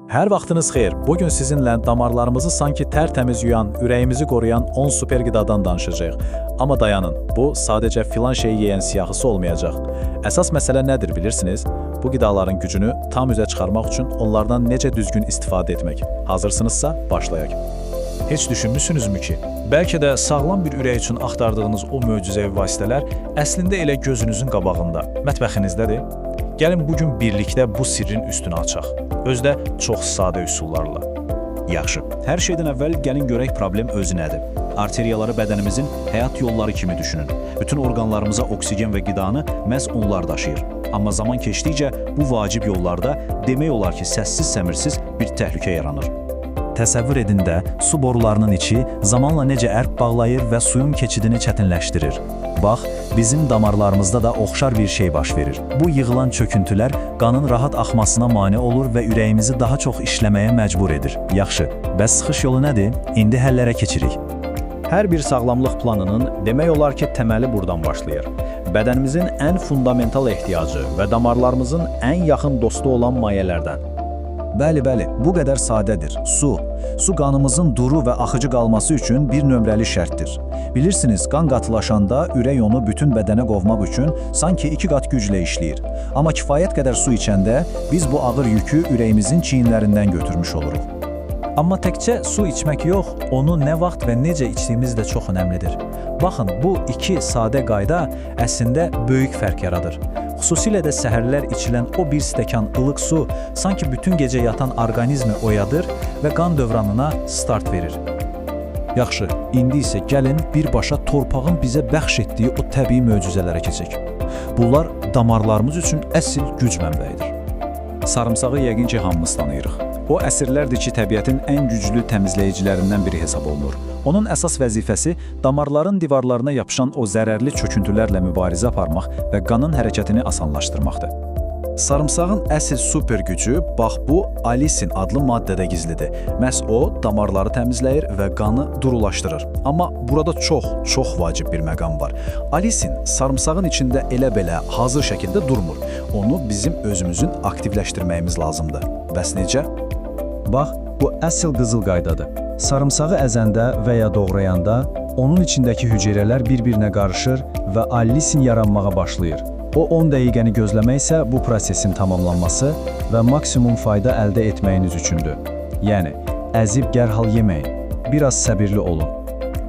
Hər vaxtınız xeyir. Bugün sizinlə damarlarımızı sanki tərtəmiz yuyan, ürəyimizi qoruyan 10 super qidadan danışacağıq. Amma dayanın, bu sadəcə filan şeyi yeyən siyahısı olmayacaq. Əsas məsələ nədir bilirsiniz? Bu qidaların gücünü tam üzə çıxarmaq üçün onlardan necə düzgün istifadə etmək. Hazırsınızsa başlayaq. Heç düşünmüsünüzmü ki, bəlkə də sağlam bir ürək üçün axtardığınız o möcüzəvi vasitələr əslində elə gözünüzün qabağında, mətbəxinizdədir? Gəlin bugün birlikdə bu sirrin üstünü açaq. Özdə çox sadə üsullarla. Yaxşı, hər şeydən əvvəl gəlin görək problem özü nədir. Arteriyaları bədənimizin həyat yolları kimi düşünün. Bütün orqanlarımıza oksigen və qidanı məhz onlar daşıyır. Amma zaman keçdikcə bu vacib yollarda demək olar ki, səssiz-səmirsiz bir təhlükə yaranır. Təsəvvür edin də, su borularının içi zamanla necə ərq bağlayır və suyun keçidini çətinləşdirir. Bax, bizim damarlarımızda da oxşar bir şey baş verir. Bu yığılan çöküntülər qanın rahat axmasına mane olur və ürəyimizi daha çox işləməyə məcbur edir. Yaxşı, bəs çıxış yolu nədir? İndi həllərə keçirik. Hər bir sağlamlıq planının demək olar ki, təməli buradan başlayır. Bədənimizin ən fundamental ehtiyacı və damarlarımızın ən yaxın dostu olan mayələrdən. Bəli, bu qədər sadədir. Su. Su qanımızın duru və axıcı qalması üçün bir nömrəli şərtdir. Bilirsiniz, qan qatılaşanda ürək onu bütün bədənə qovmaq üçün sanki 2 qat güclə işləyir. Amma kifayət qədər su içəndə biz bu ağır yükü ürəyimizin çiyinlərindən götürmüş oluruq. Amma təkcə su içmək yox, onu nə vaxt və necə içdiyimiz də çox önəmlidir. Baxın, bu iki sadə qayda əslində böyük fərq yaradır. Xüsusilə də səhərlər içilən o bir stəkan ılıq su sanki bütün gecə yatan orqanizmi oyadır və qan dövranına start verir. Yaxşı, indi isə gəlin birbaşa torpağın bizə bəxş etdiyi o təbii möcüzələrə keçək. Bunlar damarlarımız üçün əsl güc mənbəyidir. Sarımsağı yəqin ki, hamımız tanıyırıq. O əsrlərdir ki, təbiətin ən güclü təmizləyicilərindən biri hesab olunur. Onun əsas vəzifəsi damarların divarlarına yapışan o zərərli çöküntülərlə mübarizə aparmaq və qanın hərəkətini asanlaşdırmaqdır. Sarımsağın əsl super gücü bax bu alisin adlı maddədə gizlidir. Məhz o damarları təmizləyir və qanı durulaşdırır. Amma burada çox vacib bir məqam var. Alisin sarımsağın içində elə-belə hazır şəkildə durmur. Onu bizim özümüzün aktivləşdirməyimiz lazımdır. Bəs necə? Bax, bu əsl qızıl qaydadır. Sarımsağı əzəndə və ya doğrayanda onun içindəki hüceyrələr bir-birinə qarışır və allisin yaranmağa başlayır. O 10 dəqiqəni gözləmək isə bu prosesin tamamlanması və maksimum fayda əldə etməyiniz üçündür. Yəni, əzib dərhal yeməyin. Biraz səbirli olun.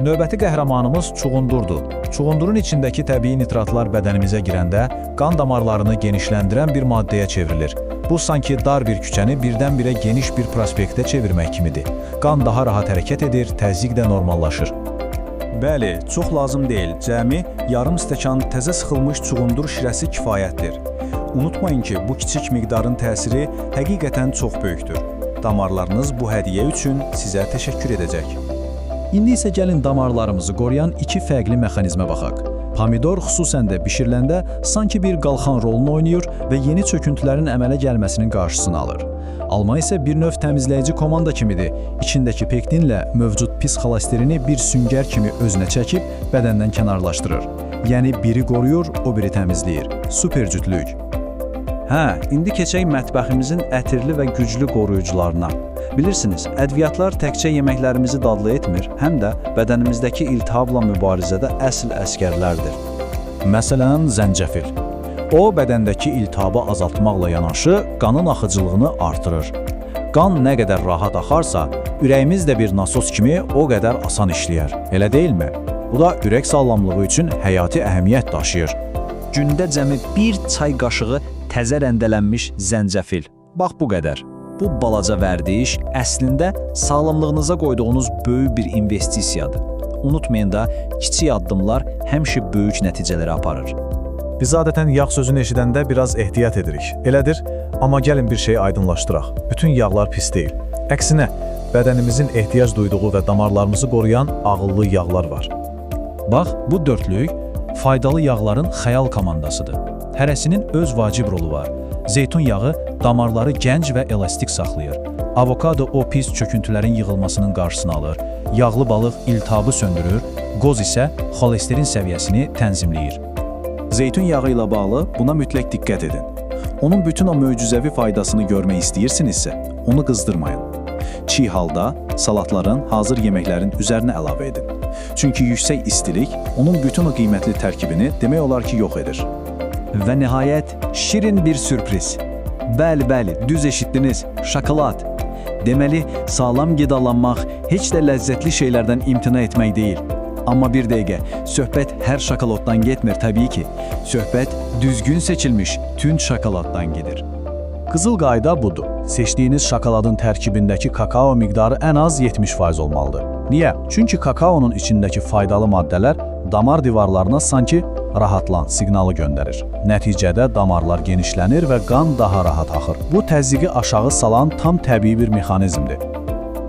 Növbəti qəhrəmanımız çuğundurdur. Çuğundurun içindəki təbii nitratlar bədənimizə girəndə qan damarlarını genişləndirən bir maddəyə çevrilir. Bu sanki dar bir küçəni birdən-birə geniş bir prospektə çevirmək kimidir. Qan daha rahat hərəkət edir, təzyiq də normallaşır. Bəli, çox lazım deyil. Cəmi yarım stəkan təzə sıxılmış çuğundur şirəsi kifayətdir. Unutmayın ki, bu kiçik miqdarın təsiri həqiqətən çox böyükdür. Damarlarınız bu hədiyyə üçün sizə təşəkkür edəcək. İndi isə gəlin damarlarımızı qoruyan iki fərqli mexanizmə baxaq. Pomidor xüsusən də bişiriləndə sanki bir qalxan rolunu oynayır və yeni çöküntülərin əmələ gəlməsinin qarşısını alır. Alma isə bir növ təmizləyici komanda kimidir. İçindəki pektinlə mövcud pis xolesterini bir süngər kimi özünə çəkib bədəndən kənarlaşdırır. Yəni biri qoruyur, o biri təmizləyir. Super cütlük. İndi keçək mətbəximizin ətirli və güclü qoruyucularına. Bilirsiniz, ədviyyatlar təkcə yeməklərimizi dadlı etmir, həm də bədənimizdəki iltihabla mübarizədə əsl əsgərlərdir. Məsələn, zəncəfil. O, bədəndəki iltihabı azaltmaqla yanaşı, qanın axıcılığını artırır. Qan nə qədər rahat axarsa, ürəyimiz də bir nasos kimi o qədər asan işləyər. Elə deyilmi? Bu da ürək sağlamlığı üçün həyati əhəmiyyət daşıyır. Gündə cəmi bir çay qaşığı təzə rəndələnmiş zəncəfil. Bax bu qədər. Bu balaca vərdiş əslində sağlamlığınıza qoyduğunuz böyük bir investisiyadır. Unutmayın da, kiçik addımlar həmişə böyük nəticələrə aparır. Biz adətən yağ sözünü eşidəndə biraz ehtiyat edirik. Elədir, amma gəlin bir şeyi aydınlaşdıraq. Bütün yağlar pis deyil. Əksinə, bədənimizin ehtiyac duyduğu və damarlarımızı qoruyan ağıllı yağlar var. Bax, bu dörtlük faydalı yağların xəyal komandasıdır. Hərəsinin öz vacib rolu var. Zeytun yağı damarları gənc və elastik saxlayır. Avokado o pis çöküntülərin yığılmasının qarşısını alır. Yağlı balıq iltihabı söndürür. Qoz isə xolesterin səviyyəsini tənzimləyir. Zeytun yağı ilə bağlı buna mütləq diqqət edin. onun bütün o möcüzəvi faydasını görmək istəyirsinizsə, onu qızdırmayın. Çiğ halda salatların, hazır yeməklərin üzərinə əlavə edin. Çünki yüksək istilik onun bütün o qiymətli tərkibini demək olar ki, yox edir. Və nəhayət, şirin bir sürpriz. Bəli, düz eşitdiniz, şokolad. Deməli, sağlam qidalanmaq heç də ləzzətli şeylərdən imtina etmək deyil. Amma bir dəqiqə, söhbət hər şokoladdan getmir təbii ki. Söhbət düzgün seçilmiş tünd şokoladdan gedir. Qızıl qayda budur. Seçdiyiniz şokoladın tərkibindəki kakao miqdarı ən az 70% olmalıdır. Niyə? Çünki kakaonun içindəki faydalı maddələr damar divarlarına sanki rahatlan siqnalı göndərir. Nəticədə damarlar genişlənir və qan daha rahat axır. Bu təzyiqi aşağı salan tam təbii bir mexanizmdir.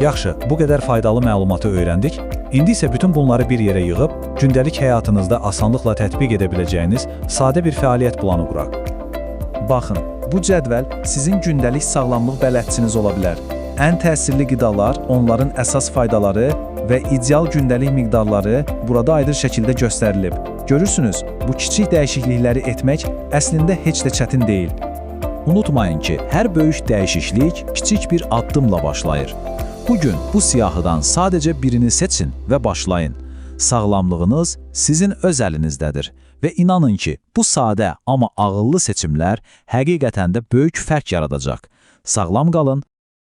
Yaxşı, bu qədər faydalı məlumatı öyrəndik. İndi isə bütün bunları bir yerə yığıb, gündəlik həyatınızda asanlıqla tətbiq edə biləcəyiniz sadə bir fəaliyyət planı quraq. Baxın, bu cədvəl sizin gündəlik sağlamlıq bələdçiniz ola bilər. Ən təsirli qidalar, onların əsas faydaları və ideal gündəlik miqdarları burada aydın şəkildə göstərilib. Görürsünüz, bu kiçik dəyişiklikləri etmək əslində heç də çətin deyil. Unutmayın ki, hər böyük dəyişiklik kiçik bir addımla başlayır. Bugün bu siyahıdan sadəcə birini seçin və başlayın. Sağlamlığınız sizin öz əlinizdədir və inanın ki, bu sadə amma ağıllı seçimlər həqiqətən də böyük fərq yaradacaq. Sağlam qalın